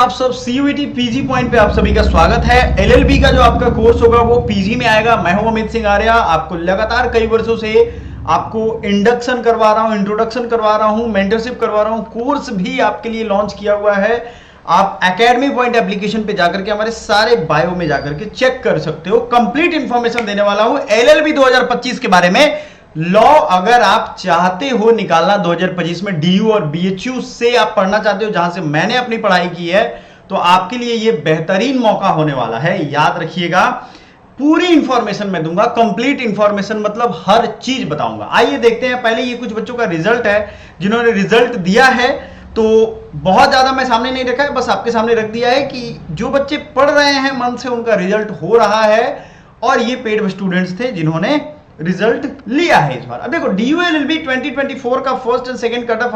आप सब CUET PG point पे आप सभी का स्वागत है। एलएलबी का जो आपका कोर्स होगा वो पीजी में आएगा। मैं हूं अमित सिंह आर्या, आपको लगातार कई वर्षों से आपको इंडक्शन करवा रहा हूं, इंट्रोडक्शन करवा रहा हूं, मेंटरशिप करवा रहा हूं। कोर्स भी आपके लिए लॉन्च किया हुआ है। आप एकेडमी पॉइंट एप्लीकेशन पे जाकर के हमारे सारे बायो में जाकर के चेक कर सकते हो। कंप्लीट इंफॉर्मेशन देने वाला हूं एलएलबी 2025 के बारे में। लॉ अगर आप चाहते हो निकालना 2025 में डीयू और बीएचयू से आप पढ़ना चाहते हो, जहां से मैंने अपनी पढ़ाई की है, तो आपके लिए यह बेहतरीन मौका होने वाला है। याद रखिएगा, पूरी इंफॉर्मेशन मैं दूंगा, कंप्लीट इंफॉर्मेशन मतलब हर चीज बताऊंगा। आइए देखते हैं। पहले ये कुछ बच्चों का रिजल्ट है जिन्होंने रिजल्ट दिया है, तो बहुत ज्यादा मैं सामने नहीं रखा है, बस आपके सामने रख दिया है कि जो बच्चे पढ़ रहे हैं मन से उनका रिजल्ट हो रहा है, और ये पेड स्टूडेंट्स थे जिन्होंने रिजल्ट लिया है इस बार। अब देखो, DU-LLB 2024 का first and second cut off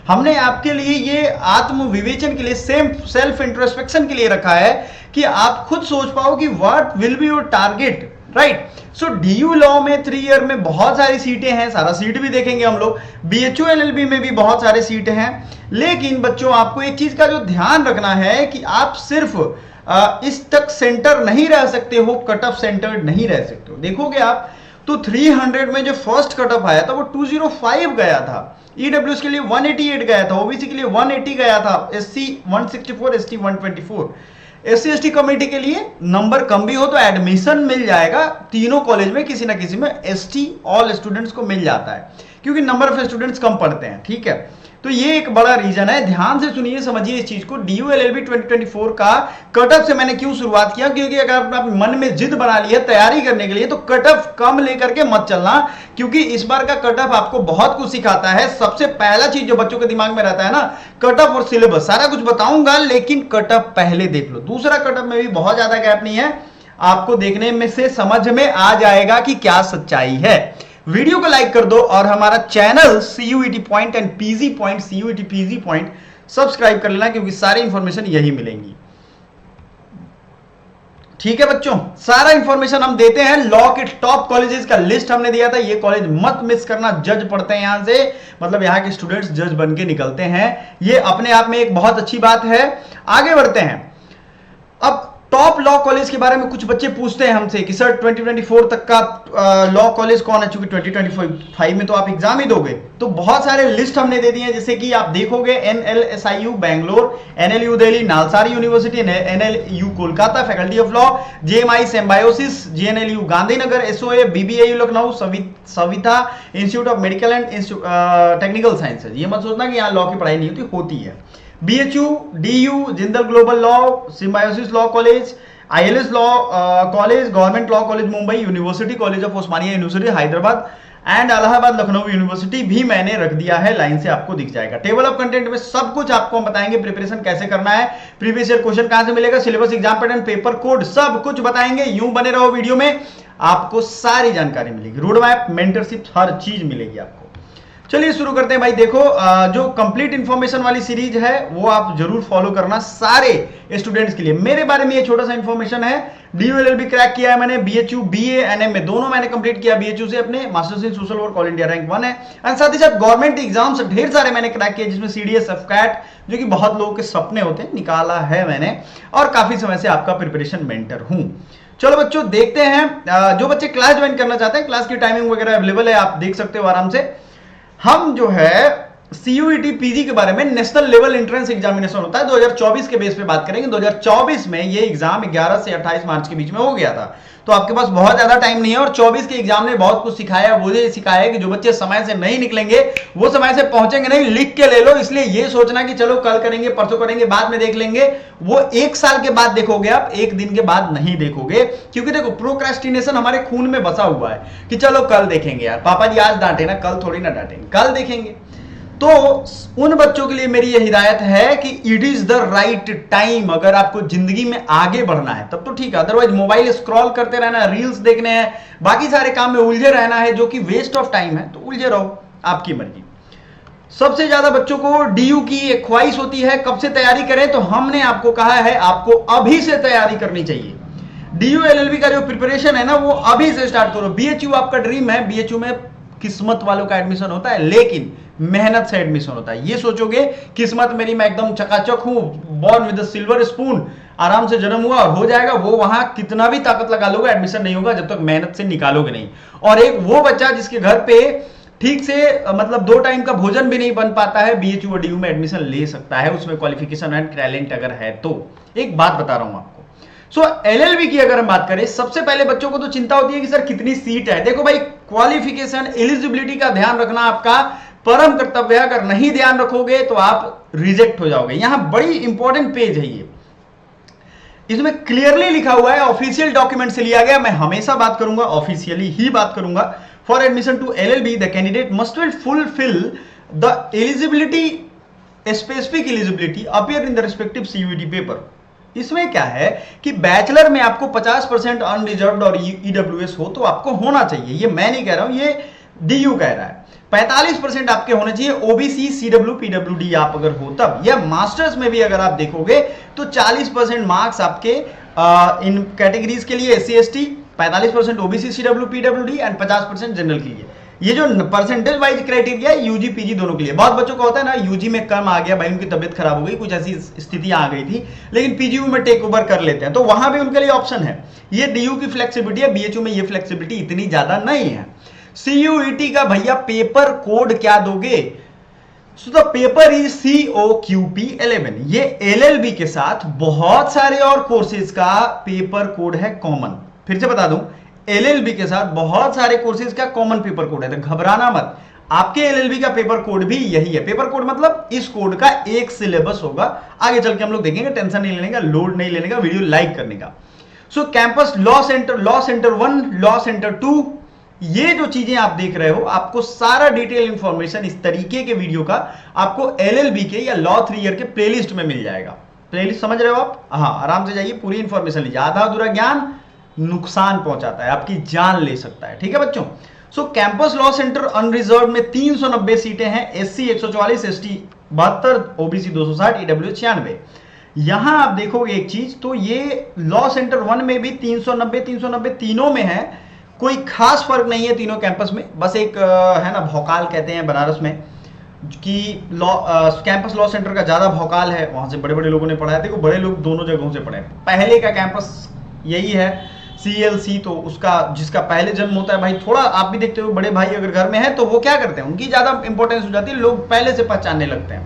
हमने आपके लिए ये आत्म विवेचन के लिए, सेल्फ इंट्रोस्पेक्शन के लिए रखा है कि आप खुद सोच पाओ कि what will be your target, right. So DU law में 3 ईयर में बहुत सारी सीटें हैं, सारा सीट भी देखेंगे हम लोग। BHU-LLB में भी बहुत सारे सीटें हैं, लेकिन बच्चों आपको एक चीज का जो ध्यान रखना है कि आप सिर्फ इस तक सेंटर नहीं रह सकते हो, कट ऑफ सेंटर नहीं रह सकते हो। देखोगे आप तो 300 में जो फर्स्ट कट ऑफ आया था वो 205 गया था, ईडब्ल्यूएस के लिए 188 गया था, ओबीसी के लिए 180 गया था, SC 164, ST 124। SC ST committee के लिए नंबर कम भी हो तो एडमिशन मिल जाएगा तीनों कॉलेज में, किसी ना किसी में एसटी ऑल स्टूडेंट्स को मिल जाता है क्योंकि नंबर ऑफ स्टूडेंट्स कम पढ़ते हैं, ठीक है। तो ये एक बड़ा रीजन है। ध्यान से सुनिए, समझिए इस चीज को। DU-LLB 2024 का कट ऑफ से मैंने क्यों शुरुआत किया, क्योंकि अगर आप मन में जिद बना ली है तैयारी करने के लिए, तो कट ऑफ कम लेकर के मत चलना, क्योंकि इस बार का कट ऑफ आपको बहुत कुछ सिखाता है। सबसे पहला चीज जो बच्चों के दिमाग में रहता है ना, कट ऑफ और सिलेबस। सारा कुछ बताऊंगा लेकिन कट ऑफ पहले देख लो। दूसरा, कट ऑफ में भी बहुत ज्यादा गैप नहीं है, आपको देखने में से समझ में आ जाएगा कि क्या सच्चाई है। वीडियो को लाइक कर दो और हमारा channel CUET point and PG point, CUET PG point subscribe कर लेना, क्योंकि सारी इंफॉर्मेशन यही मिलेंगी, ठीक है बच्चों। सारा इंफॉर्मेशन हम देते हैं। लॉ के टॉप कॉलेजेस का लिस्ट हमने दिया था, ये कॉलेज मत मिस करना। जज पढ़ते हैं यहां से, मतलब यहां के स्टूडेंट्स जज बन के निकलते हैं, ये अपने आप में एक बहुत अच्छी बात है। आगे बढ़ते हैं। अब टॉप लॉ कॉलेज के बारे में कुछ बच्चे पूछते हैं हमसे कि सर 2024 तक का लॉ कॉलेज कौन है, चूंकि 2025 में तो आप एग्जाम ही दोगे, तो बहुत सारे लिस्ट हमने दे दिए हैं। जैसे कि आप देखोगे NLSIU Bangalore, NLU Delhi, NALSAR university, NLU Kolkata faculty of law, JMI Symbiosis, GNLU Gandhinagar, SOA, BBAU Lucknow, Saveetha institute of medical and technical sciences. ये मत सोचना कि यहाँ लॉ की पढ़ाई नहीं होती है। BHU, DU, Jindal global law, symbiosis law college, ILS law college, government law college Mumbai, university college of Osmania university Hyderabad and Allahabad Lucknow university भी मैंने रख दिया है, लाइन से आपको दिख जाएगा। टेबल ऑफ कंटेंट में सब कुछ आपको बताएंगे, प्रिपरेशन कैसे करना है, प्रीवियस ईयर क्वेश्चन कहां से मिलेगा, syllabus, exam pattern, paper code, सब कुछ बताएंगे। यूं बने रहो वीडियो में, आपको सारी जानकारी मिलेगी, रोड मैप, मेंटरशिप, हर चीज मिलेगी आपको। चलिए शुरू करते हैं भाई। देखो, जो कंप्लीट इंफॉर्मेशन वाली सीरीज है वो आप जरूर फॉलो करना सारे स्टूडेंट्स के लिए। मेरे बारे में ये छोटा सा इंफॉर्मेशन है। DU-LLB क्रैक किया है मैंने, BHU BA NM में दोनों मैंने कंप्लीट किया BHU से अपने, masters in social work, all India rank 1 है। एंड साथ ही साथ गवर्नमेंट एग्जाम्स ढेर सारे मैंने क्रैक किए, जिसमें CDS, FCAT, जो कि बहुत लोगों के सपने होते हैं, निकाला है मैंने, और काफी समय से आपका प्रिपरेशन मेंटर हूं। चलो बच्चों देखते हैं। जो बच्चे क्लास ज्वाइन करना चाहते हैं, क्लास की टाइमिंग वगैरह अवेलेबल है, आप देख सकते हो आराम से। हम जो है सीयूईटी पीजी के बारे में, नेशनल लेवल एंट्रेंस एग्जामिनेशन होता है 2024 के बेस पे बात करेंगे। 2024 में ये एग्जाम 11 से 28 मार्च के बीच में हो गया था, तो आपके पास बहुत ज्यादा टाइम नहीं है। और 24 के एग्जाम ने बहुत कुछ सिखाया। वो ये सिखाया है कि जो बच्चे समय से नहीं निकलेंगे वो समय से पहुंचेंगे नहीं, लिख के ले लो। इसलिए ये सोचना कि चलो कल करेंगे, परसों करेंगे, बाद में देख लेंगे, वो 1 साल के बाद देखोगे आप, 1 दिन के बाद नहीं देखोगे। क्योंकि देखो, प्रोक्रेस्टिनेशन हमारे खून में बसा हुआ है कि चलो कल देखेंगे यार, पापा जी आज डांटे ना, कल थोड़ी ना डांटेंगे, कल देखेंगे। तो उन बच्चों के लिए मेरी यह हिदायत है कि it is the right time. अगर आपको जिंदगी में आगे बढ़ना है तब तो ठीक है, अदरवाइज मोबाइल स्क्रॉल करते रहना, रील्स देखने हैं, बाकी सारे काम में उलझे रहना है, जो कि वेस्ट ऑफ टाइम है, तो उलझे रहो, आपकी मर्जी। सबसे ज्यादा बच्चों को DU की एक ख्वाहिश होती है कब से तैयारी करें, तो हमने आपको कहा है आपको अभी से तैयारी करनी चाहिए। DU-LLB का जो प्रिपरेशन है ना, वो अभी से स्टार्ट करो। BHU आपका ड्रीम है, BHU में किस्मत वालों का एडमिशन होता है, लेकिन मेहनत से एडमिशन होता है। ये सोचोगे किस्मत मेरी, मैं एकदम चकाचक हूं, बॉर्न विद सिल्वर स्पून, आराम से जन्म हुआ और हो जाएगा, वो वहां कितना भी ताकत लगा लोगे एडमिशन नहीं होगा जब तक मेहनत से निकालोगे नहीं। और एक वो बच्चा जिसके घर पे ठीक से मतलब 2 टाइम का भोजन भी नहीं बन पाता है, बीएचयू और डीयू में एडमिशन ले सकता है, उसमें क्वालिफिकेशन एंड टैलेंट अगर है तो। एक बात बता रहा हूं आपको, सो एलएलबी की अगर हम बात करें, सबसे पहले बच्चों को तो चिंता होती है कि सर कितनी सीट है। देखो भाई, क्वालिफिकेशन एलिजिबिलिटी का ध्यान रखना आपका परम कर्तव्य है। अगर नहीं ध्यान रखोगे तो आप रिजेक्ट हो जाओगे। यहां बड़ी इंपॉर्टेंट पेज है ये, इसमें क्लियरली लिखा हुआ है, ऑफिशियल डॉक्यूमेंट से लिया गया। मैं हमेशा बात करूंगा, ऑफिशियली ही बात करूंगा। For admission to LLB the candidate must will fulfil the eligibility, specific eligibility appear in the respective CUET paper. इसमें क्या है कि बैचलर में आपको 50% अनरिजर्व्ड और ईडब्ल्यूएस हो तो आपको होना चाहिए। ये मैं नहीं कह रहा हूं, ये डीयू कह रहा है। 45% आपके होने चाहिए ओबीसी, सीडब्ल्यू, पीडब्ल्यूडी आप अगर हो तब। या मास्टर्स में भी अगर आप देखोगे तो 40% मार्क्स आपके इन कैटेगरीज के लिए, SC ST, 45% OBC, CW, PWD and 50% general के लिए। ये जो परसेंटेज वाइज क्राइटेरिया है यूजी पीजी दोनों के लिए। बहुत बच्चों को होता है ना, यूजी में कम आ गया भाई, उनकी तबियत खराब हो गई, कुछ ऐसी स्थितियां आ गई थी, लेकिन पीजीयू में टेक ओवर कर लेते हैं, तो वहां भी उनके लिए ऑप्शन है। ये डीयू की फ्लेक्सिबिलिटी है, बीएचयू में ये फ्लेक्सिबिलिटी इतनी ज्यादा नहीं है। सीयूईटी का भैया पेपर कोड क्या दोगे? So the paper is COQP11। ये एलएलबी के साथ बहुत सारे और कोर्सेज का पेपर कोड है कॉमन। फिर से बता दूं, एलएलबी के साथ बहुत सारे कोर्सेज का कॉमन पेपर कोड है, तो घबराना मत। आपके एलएलबी का पेपर कोड भी यही है। पेपर कोड मतलब इस कोड का एक सिलेबस होगा, आगे चल के हम लोग देखेंगे, टेंशन नहीं लेने का, लोड नहीं लेने का, वीडियो लाइक करने का। So campus law centre 1, law centre 2, ये जो चीजें आप देख रहे हो, आपको सारा डिटेल इंफॉर्मेशन इस तरीके के वीडियो का आपको एलएलबी के या लॉ 3 ईयर के प्लेलिस्ट में मिल जाएगा। प्लेलिस्ट समझ रहे हो आप? हाँ, आराम से जाइए, पूरी इंफॉर्मेशन लीजिए। आधा अधूरा ज्ञान नुकसान पहुंचाता है, आपकी जान ले सकता है। ठीक है बच्चों? सो कैंपस लॉ सेंटर अनरिजर्व में 390 सीटें हैं, एससी 144, एसटी 72, ओबीसी 260, ईडब्ल्यू 96। यहां आप देखोगे एक चीज, तो ये लॉ सेंटर 1 में भी 390 तीनों में है, कोई खास फर्क नहीं है तीनों कैंपस में। बस एक है ना, भौकाल कहते हैं बनारस में कि लॉ कैंपस लॉ सेंटर का ज्यादा भौकाल है, वहां से बड़े बड़े लोगों ने पढ़ा है। देखो, बड़े लोग दोनों जगहों से पढ़े। पहले का कैंपस यही है CLC, तो उसका जिसका पहले जन्म होता है भाई, थोड़ा आप भी देखते हो, बड़े भाई अगर घर में है तो वो क्या करते हैं, उनकी ज्यादा इंपॉर्टेंस हो जाती है, लोग पहले से पहचानने लगते हैं।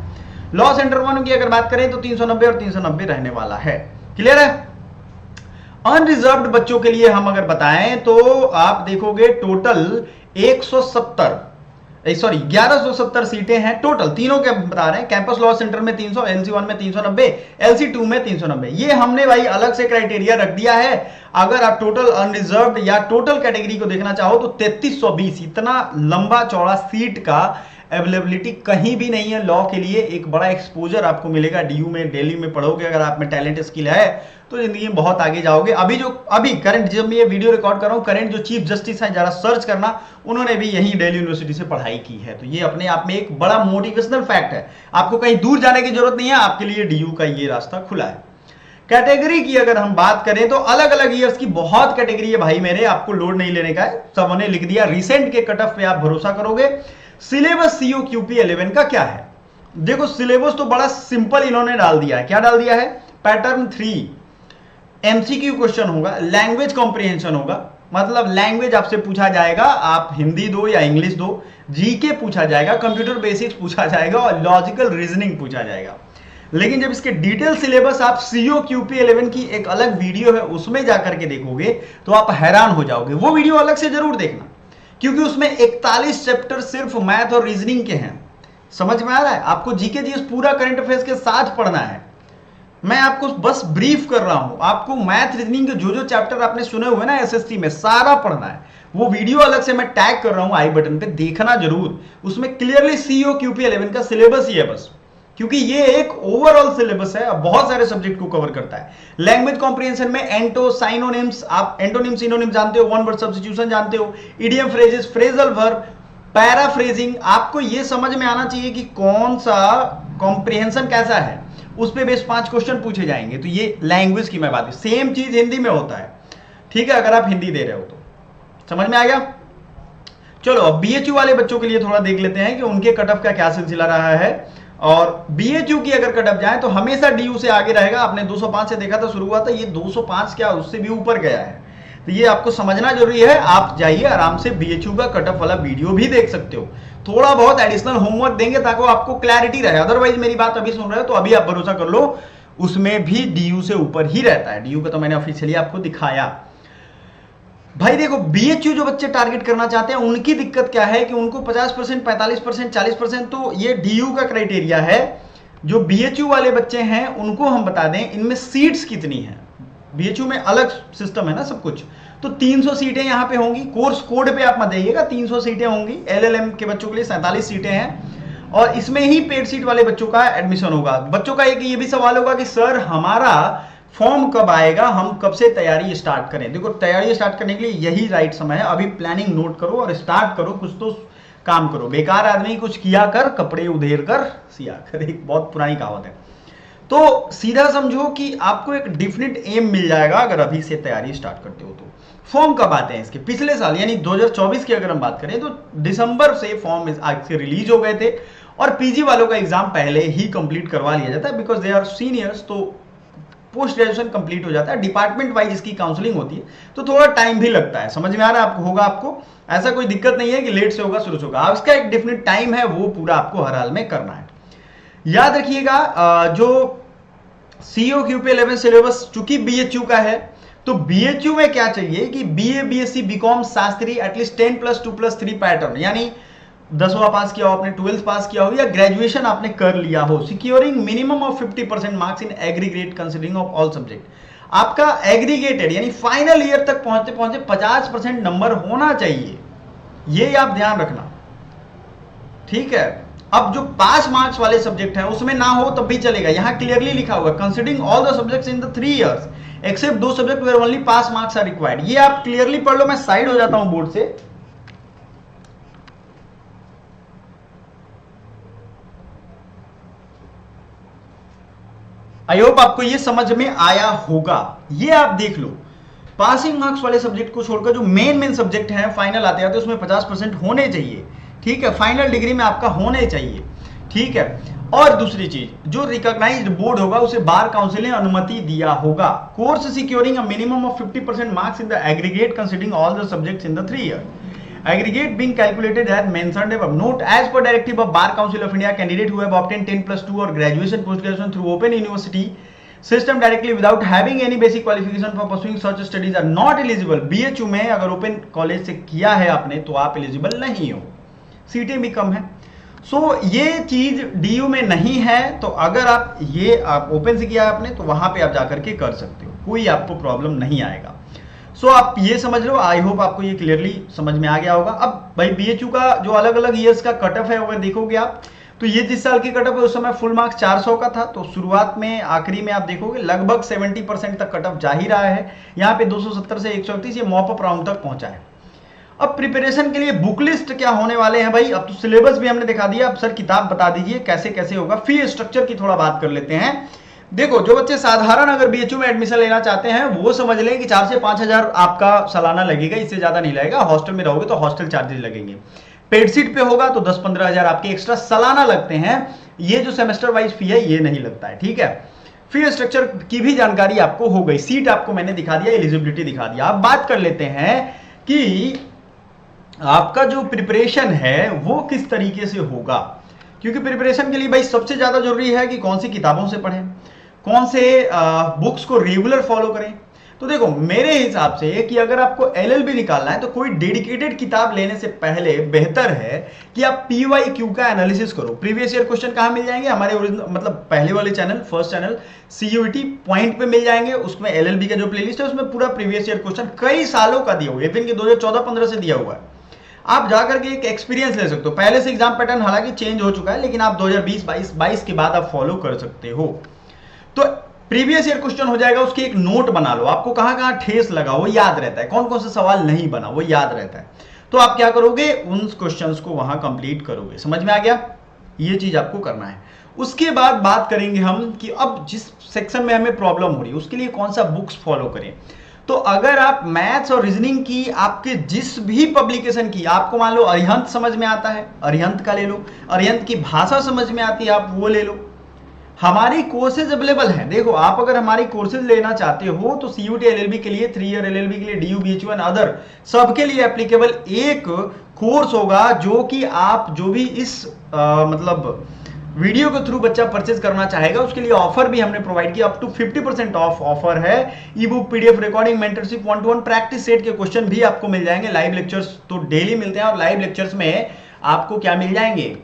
लॉ सेंटर 1 की अगर बात करें तो 390 और 390 रहने वाला है। क्लियर है? अनरिजर्व्ड बच्चों के लिए हम अगर बताएं तो आप देखोगे टोटल 1170 सीटें हैं टोटल, तीनों के बता रहे हैं। कैंपस लॉ सेंटर में 300, LC1 में 390, LC2 में 390। ये हमने भाई अलग से क्राइटेरिया रख दिया है। अगर आप टोटल अनरिजर्व्ड या टोटल कैटेगरी को देखना चाहो तो 3320, इतना लंबा चौड़ा सीट का अवेलेबिलिटी कहीं भी नहीं है लॉ के लिए। एक बड़ा एक्सपोजर आपको मिलेगा डीयू में, दिल्ली में पढ़ोगे, अगर आप में टैलेंट स्किल है तो जिंदगी में बहुत आगे जाओगे। अभी करंट, जब मैं ये वीडियो रिकॉर्ड कर रहा हूं, करंट जो चीफ जस्टिस है, जरा सर्च करना, उन्होंने भी यही दिल्ली यूनिवर्सिटी से पढ़ाई की है। तो ये अपने आप में एक बड़ा मोटिवेशनल फैक्ट है, आपको कहीं दूर जाने की जरूरत नहीं है, आपके लिए डीयू का ये रास्ता खुला है। कैटेगरी की अगर हम बात करें तो अलग अलग ईयर्स की बहुत कैटेगरी है भाई मेरे, आपको लोड नहीं लेने का है, सबने लिख दिया। रिसेंट के कट ऑफ पे आप भरोसा करोगे। सिलेबस COQP11 का क्या है? देखो, सिलेबस तो बड़ा सिंपल इन्होंने डाल दिया है। क्या डाल दिया है? पैटर्न 3 MCQ क्वेश्चन होगा, लैंग्वेज कॉम्प्रिहेंशन होगा, मतलब लैंग्वेज आपसे पूछा जाएगा, आप हिंदी दो या इंग्लिश दो, जीके पूछा जाएगा, कंप्यूटर बेसिक्स पूछा जाएगा और लॉजिकल रीजनिंग पूछा जाएगा। लेकिन जब इसके डिटेल सिलेबस आप COQP11 की एक अलग वीडियो है उसमें जाकर के देखोगे तो आप हैरान हो जाओगे। वो वीडियो अलग से जरूर देखना, क्योंकि उसमें 41 चैप्टर सिर्फ मैथ और रीजनिंग के हैं। समझ में आ रहा है? आपको जीके जीएस पूरा करंट अफेयर्स के साथ पढ़ना है। मैं आपको बस ब्रीफ कर रहा हूं, आपको मैथ रीजनिंग के जो जो चैप्टर आपने सुने हुए ना SST में, सारा पढ़ना है। वो वीडियो अलग से मैं टैग कर रहा हूं आई बटन पे, देखना जरूर। उसमें क्लियरली COQP11 का सिलेबस ही है बस, क्योंकि ये एक ओवरऑल सिलेबस है, बहुत सारे सब्जेक्ट को कवर करता है। लैंग्वेज कॉम्प्रिहेंशन में एंटो साइनोनिम्स, आप एंटोनिम सिनोनिम जानते हो, वन वर्ड सब्स्टिट्यूशन जानते हो, idiom phrases, phrasal verb, paraphrasing, आपको ये समझ में आना चाहिए कि कौन सा कॉम्प्रिहेंशन कैसा है, उस पे बेस 5 क्वेश्चन पूछे जाएंगे। तो ये लैंग्वेज की मैं बात है। सेम चीज हिंदी में होता है, ठीक है, अगर आप हिंदी दे रहे हो तो। समझ में आ गया? चलो अब बीएचयू वाले बच्चों के लिए थोड़ा देख लेते हैं कि उनके कट ऑफ का क्या सिलसिला रहा है। और बीएचयू की अगर कट ऑफ जाए तो हमेशा डीयू से आगे रहेगा। आपने 205 से देखा था, शुरू हुआ था, ये 205 क्या उससे भी ऊपर गया है। तो ये आपको समझना जरूरी है। आप जाइए आराम से बीएचयू का कट ऑफ वाला वीडियो भी देख सकते हो, थोड़ा बहुत एडिशनल होमवर्क देंगे ताकि आपको क्लैरिटी रहे। अदरवाइज मेरी बात अभी सुन रहे हो तो अभी आप भरोसा कर लो, उसमें भी डीयू से ऊपर ही रहता है। डीयू का तो मैंने ऑफिशियली आपको दिखाया। भाई देखो, बीएचयू जो बच्चे टारगेट करना चाहते हैं उनकी दिक्कत क्या है कि उनको 50%, 45%, 40%, तो ये डीयू का क्राइटेरिया है। जो बीएचयू वाले बच्चे हैं उनको हम बता दें इनमें सीट्स कितनी हैं। बीएचयू में अलग सिस्टम है ना सब कुछ, तो 300 सीटें यहां पे होंगी। कोर्स कोड पे आप मत जाइएगा, 300 सीटें होंगी। एलएलएम के बच्चों के लिए 47 सीटें हैं और इसमें ही पेड सीट वाले बच्चों का एडमिशन होगा। बच्चों का एक ये भी सवाल होगा कि सर हमारा फॉर्म कब आएगा, हम कब से तैयारी स्टार्ट करें। देखो, तैयारी स्टार्ट करने के लिए यही राइट समय है। अभी प्लानिंग नोट करो और स्टार्ट करो, कुछ तो काम करो। बेकार आदमी कुछ किया कर, कपड़े उधेर कर सिया कर, एक बहुत पुरानी कहावत है। तो सीधा समझो कि आपको एक डिफिनिट एम मिल जाएगा अगर अभी से तैयारी स्टार्ट करते हो तो। फॉर्म कब आते हैं इसके? पिछले साल यानी 2024 की अगर हम बात करें तो दिसंबर से फॉर्म आज से रिलीज हो गए थे और पीजी वालों का एग्जाम पहले ही कंप्लीट करवा लिया जाता है बिकॉज दे आर सीनियर्स, तो पोस्ट ग्रेजुएशन कंप्लीट हो जाता है। डिपार्टमेंट वाइज इसकी काउंसलिंग होती है तो थोड़ा टाइम भी लगता है। समझ में आ रहा है आपको? होगा आपको, ऐसा कोई दिक्कत नहीं है कि लेट से होगा शुरू से होगा। इसका एक डेफिनेट टाइम है, वो पूरा आपको हर हाल में करना है। याद रखिएगा, जो सीओ क्यू पे 11 सिलेबस चूंकि बीएचयू का है तो बीएचयू में क्या चाहिए कि बीए, बीएससी, बीकॉम, शास्त्री एटलीस्ट 10+2+3 पैटर्न, यानी 10वां पास किया हो आपने, 12th पास किया हो या ग्रेजुएशन आपने कर लिया हो, securing minimum of 50% marks in aggregate considering of all subject. आपका एग्रीगेटेड यानी फाइनल ईयर तक पहुंचते पहुंचते 50% नंबर होना चाहिए, ये आप ध्यान रखना, ठीक है। अब जो पास मार्क्स वाले सब्जेक्ट हैं उसमें ना हो तब भी चलेगा। यहां क्लियरली लिखा हुआ considering all the subjects in the 3 years except 2 subject where only pass marks are required. ये आप क्लियरली पढ़ लो। मैं साइड हो जाता हूं बोर्ड से। आई होप आपको ये समझ में आया होगा। ये आप देख लो, पासिंग मार्क्स वाले सब्जेक्ट को छोड़कर जो मेन सब्जेक्ट हैं फाइनल आते हैं उसमें 50% होने चाहिए, ठीक है। फाइनल डिग्री में आपका होने चाहिए, ठीक है। और दूसरी चीज, जो रिकॉग्नाइज्ड बोर्ड होगा उसे बार काउंसिल ने अनुमति दिया होगा। Course securing a minimum of 50% marks in the aggregate considering all the subjects in the 3 year. Aggregate being calculated as mentioned above. Note, as per directive of Bar Council of India, candidate who have obtained 10+2 or graduation, post-graduation through open university system directly without having any basic qualification for pursuing such studies are not eligible. BHU में अगर open college से किया है आपने तो आप eligible नहीं हो, सीटें भी कम है। ये चीज डीयू में नहीं है, तो अगर आप ओपन से किया है आपने तो वहां पे आप जाकर के कर सकते हो, कोई आपको प्रॉब्लम नहीं आएगा। आप ये समझ लो। आई होप आपको ये क्लियरली समझ में आ गया होगा। अब भाई बीएचयू का जो अलग अलग ईयर्स का कट ऑफ है अगर देखोगे आप तो ये जिस साल की कट ऑफ है उस समय फुल मार्क्स 400 का था, तो शुरुआत में आखिरी में आप देखोगे लगभग 70% तक कट ऑफ जा ही रहा है। यहाँ पे 270 से 131 ये मॉप अप राउंड तक पहुंचा है। अब प्रिपरेशन के लिए बुक लिस्ट क्या होने वाले हैं भाई? अब तो सिलेबस भी हमने दिखा दिया, अब सर किताब बता दीजिए कैसे कैसे होगा। फी स्ट्रक्चर की थोड़ा बात कर लेते हैं। देखो, जो बच्चे साधारण अगर बीएचयू में एडमिशन लेना चाहते हैं वो समझ लें कि 4 से 5 हजार आपका सालाना लगेगा, इससे ज्यादा नहीं लगेगा। हॉस्टल में रहोगे तो हॉस्टल चार्जेस लगेंगे। पेड सीट पे होगा तो 10-15 हजार आपके एक्स्ट्रा सालाना लगते हैं। ये जो सेमेस्टर वाइज फी है ये नहीं लगता है, ठीक है। फी स्ट्रक्चर की भी जानकारी आपको हो गई, सीट आपको मैंने दिखा दिया, एलिजिबिलिटी दिखा दिया। अब बात कर लेते हैं कि आपका जो प्रिपरेशन है वो किस तरीके से होगा, क्योंकि प्रिपरेशन के लिए भाई सबसे ज्यादा जरूरी है कि कौन सी किताबों से पढ़ें, कौन से बुक्स को रेगुलर फॉलो करें। तो देखो, मेरे हिसाब से कि अगर आपको एलएलबी निकालना है तो कोई डेडिकेटेड किताब लेने से पहले बेहतर है कि आप पीवाईक्यू का एनालिसिस करो। प्रीवियस ईयर क्वेश्चन कहां मिल जाएंगे? हमारे ओरिजिनल मतलब पहले वाले channel, first channel CUET point पे मिल जाएंगे। उसमें एलएलबी का जो प्लेलिस्ट है उसमें पूरा प्रीवियस ईयर क्वेश्चन कई सालों का दिया हुआ है, इवन कि 2014-15 से दिया हुआ है। आप जाकर के एक एक्सपीरियंस ले सकते हो। पहले से एग्जाम पैटर्न हालांकि चेंज हो चुका है, लेकिन आप 2020-22 के बाद आप फॉलो कर सकते हो। तो प्रीवियस ईयर क्वेश्चन हो जाएगा, उसकी एक नोट बना लो। आपको कहां कहां ठेस लगा वो याद रहता है, कौन कौन से सवाल नहीं बना वो याद रहता है। तो आप क्या करोगे, उन क्वेश्चंस को वहां कंप्लीट करोगे। समझ में आ गया? ये चीज आपको करना है। उसके बाद बात करेंगे हम कि अब जिस सेक्शन में हमें प्रॉब्लम हो रही है उसके लिए कौन सा बुक्स फॉलो करें। तो अगर आप मैथ्स और रीजनिंग की आपके जिस भी पब्लिकेशन की, आपको मान लो अरिहंत समझ में आता है, अरिहंत का ले लो, अरिहंत की भाषा समझ में आती है, आप वो ले लो। हमारी कोर्सेज अवेलेबल हैं। देखो, आप अगर हमारी कोर्सेज लेना चाहते हो तो CUT LLB के लिए, 3 ईयर LLB के लिए, DU BHU एंड अदर सबके लिए एप्लीकेबल एक कोर्स होगा, जो कि आप जो भी इस मतलब वीडियो के थ्रू बच्चा परचेज करना चाहेगा उसके लिए ऑफर भी हमने प्रोवाइड किया। अप टू 50% ऑफ ऑफर है। ई book, PDF, recording, mentorship, 1-to-1 practice set के क्वेश्चन भी आपको मिल जाएंगे। लाइव लेक्चर्स तो डेली मिलते हैं, और लाइव लेक्चर्स में आपको क्या मिल जाएंगे,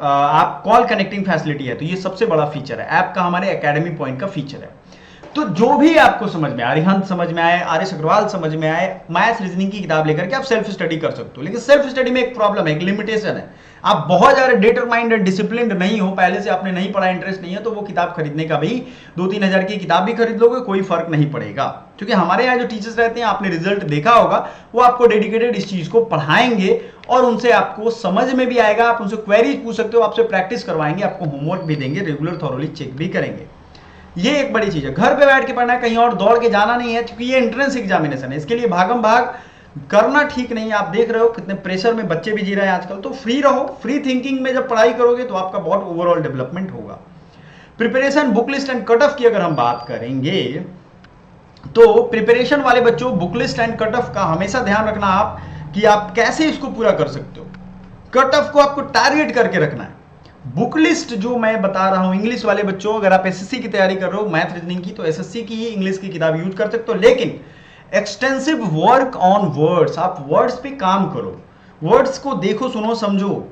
आप कॉल कनेक्टिंग फैसिलिटी है। तो ये सबसे बड़ा फीचर है ऐप का, हमारे एकेडमी पॉइंट का फीचर है। तो जो भी आपको समझ में आए, अरिहंत समझ में आए, आर.एस. अग्रवाल समझ में आए, मैथ्स रीजनिंग की किताब लेकर के आप सेल्फ स्टडी कर सकते हो। लेकिन सेल्फ स्टडी में एक प्रॉब्लम है, एक लिमिटेशन है। आप बहुत ज्यादा डिटरमाइंड एंड डिसिप्लिन्ड नहीं हो, पहले से आपने नहीं पढ़ा, इंटरेस्ट नहीं है, तो वो किताब खरीदने का भी 2-3 हजार की किताब भी खरीद लोगे, कोई फर्क नहीं पड़ेगा। क्योंकि हमारे यहाँ जो टीचर्स रहते हैं, आपने रिजल्ट देखा होगा, वो आपको डेडिकेटेड इस चीज को पढ़ाएंगे और उनसे आपको समझ में भी आएगा। आप उनसे क्वेरीज पूछ सकते हो, आपसे प्रैक्टिस करवाएंगे, आपको होमवर्क भी देंगे, रेगुलर थॉरोली चेक भी करेंगे। ये एक बड़ी चीज है। घर पे बैठ के पढ़ना है, कहीं और दौड़ के जाना नहीं है, क्योंकि ये एंट्रेंस एग्जामिनेशन है। इसके लिए भागम भाग करना ठीक नहीं है। आप देख रहे हो कितने प्रेशर में बच्चे भी जी रहे हैं आजकल। तो फ्री रहो, फ्री थिंकिंग में जब पढ़ाई करोगे तो आपका बहुत ओवरऑल डेवलपमेंट होगा। Preparation, book list and cut off की अगर हम बात करेंगे तो प्रिपरेशन वाले बच्चों, book list and cut off का हमेशा ध्यान रखना आप कि आप कैसे इसको पूरा कर सकते हो। कट ऑफ को आपको टारगेट करके रखना है। बुक लिस्ट जो मैं बता रहा हूं, इंग्लिश वाले बच्चों, अगर आप SSC की तैयारी कर रहे हो, मैथ रीजनिंग की, तो SSC की ही इंग्लिश की किताब यूज कर सकते हो। लेकिन एक्सटेंसिव वर्क ऑन वर्ड्स, आप वर्ड्स पे काम करो, वर्ड्स को देखो, सुनो, समझो,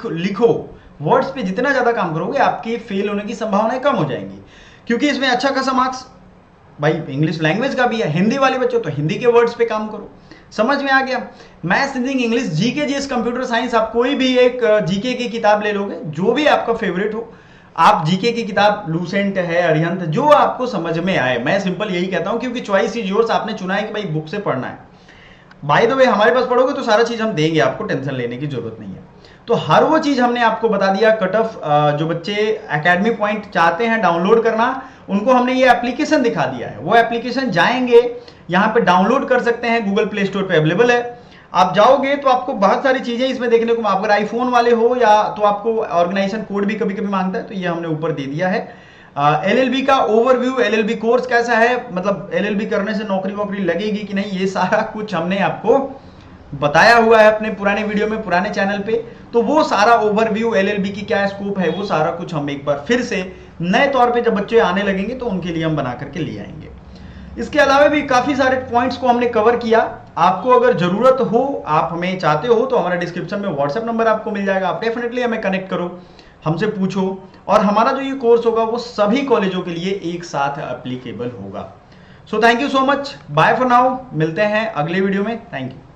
लिखो। वर्ड्स पे जितना ज्यादा काम करोगे आपके फेल होने की संभावनाएं कम हो जाएंगी, क्योंकि इसमें अच्छा खासा मार्क्स भाई इंग्लिश लैंग्वेज का भी है। हिंदी वाले बच्चों तो हिंदी के वर्ड्स पे काम करो। समझ में आ गया? Maths, reasoning, English, GK, GS, computer science, आप कोई भी एक जीके की किताब ले लोगे, जो भी आपका फेवरेट हो। आप जीके की किताब, लूसेंट है, अरिहंत, जो आपको समझ में आए। मैं सिंपल यही कहता हूं, क्योंकि चॉइस इज योर्स। आपने चुना है कि भाई बुक से पढ़ना है। बाय द वे, हमारे पास पढ़ोगे तो सारा चीज हम देंगे, आपको टेंशन लेने की जरूरत नहीं है। तो हर वो चीज हमने आपको बता दिया। कट ऑफ जो बच्चे एकेडमी पॉइंट चाहते हैं डाउनलोड करना, उनको हमने ये एप्लीकेशन दिखा दिया है। वो एप्लीकेशन जाएंगे, यहाँ पे डाउनलोड कर सकते हैं, गूगल प्ले स्टोर पे अवेलेबल है। आप जाओगे तो आपको बहुत सारी चीजें इसमें देखने को, अगर आईफोन वाले हो या तो आपको ऑर्गेनाइजेशन कोड भी कभी कभी मांगता है, तो ये हमने ऊपर दे दिया है। LLB का ओवरव्यू, LLB कोर्स कैसा है, मतलब LLB करने से नौकरी वोकरी लगेगी कि नहीं, ये सारा कुछ हमने आपको बताया हुआ है अपने पुराने वीडियो में, पुराने चैनल पे। तो वो सारा ओवरव्यू, LLB की क्या स्कोप है, वो सारा कुछ हम एक बार फिर से नए तौर पे जब बच्चे आने लगेंगे तो उनके लिए हम बना करके ले आएंगे। इसके अलावा भी काफी सारे पॉइंट्स को हमने कवर किया। आपको अगर जरूरत हो, आप हमें चाहते हो, तो हमारे डिस्क्रिप्शन में व्हाट्सएप नंबर आपको मिल जाएगा। आप डेफिनेटली हमें कनेक्ट करो, हमसे पूछो। और हमारा जो ये कोर्स होगा वो सभी कॉलेजों के लिए एक साथ एप्लीकेबल होगा। So thank you so much, bye for now, मिलते हैं अगले वीडियो में। Thank you.